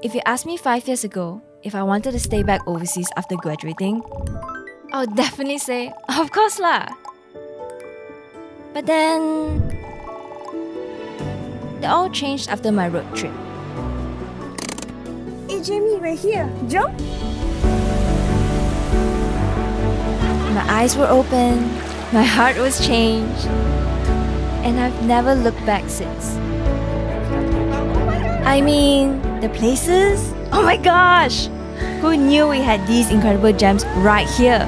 If you asked me 5 years ago if I wanted to stay back overseas after graduating, I would definitely say, of course lah. But then, it all changed after my road trip. Hey Jamie, we're here. Jump! My eyes were open, my heart was changed, and I've never looked back since. I mean, the places? Oh my gosh! Who knew we had these incredible gems right here?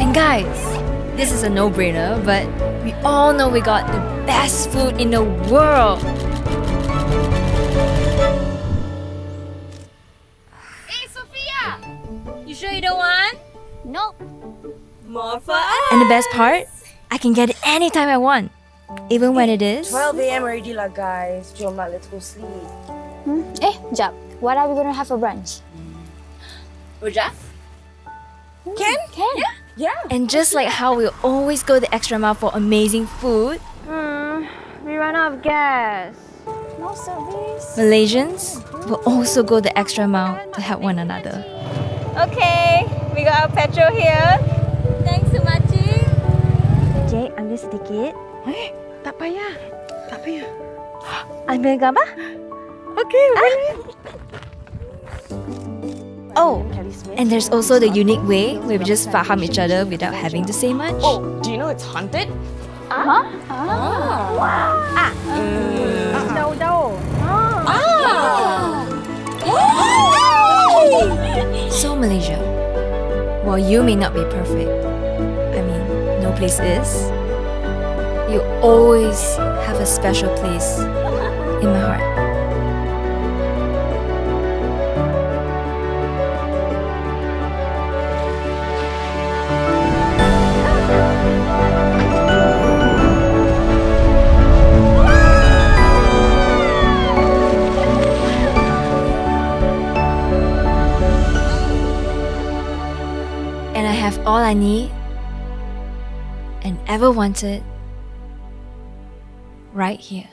And guys, this is a no-brainer, but we all know we got the best food in the world. Hey, Sophia! You sure you don't want? Nope. More for us! And the best part? I can get it anytime I want. Even when it is 12 a.m. already lah guys. Jom lah, let's go sleep. Jap. What are we gonna have for brunch? Rojak? Can? Yeah. And just like how we always go the extra mile for amazing food, We ran out of gas. No service. Malaysians will also go the extra mile to help one another. Okay, we got our petrol here. Thanks so much. Jay, ambil sedikit. Tak payah. Ambil gambar? Okay, boleh. Oh, and there's also the unique way where we just faham each other without having to say much. Oh, do you know it's haunted? Jauh-jauh. So Malaysia, while you may not be perfect, I mean, no place is, you always have a special place in my heart. And I have all I need and ever wanted right here.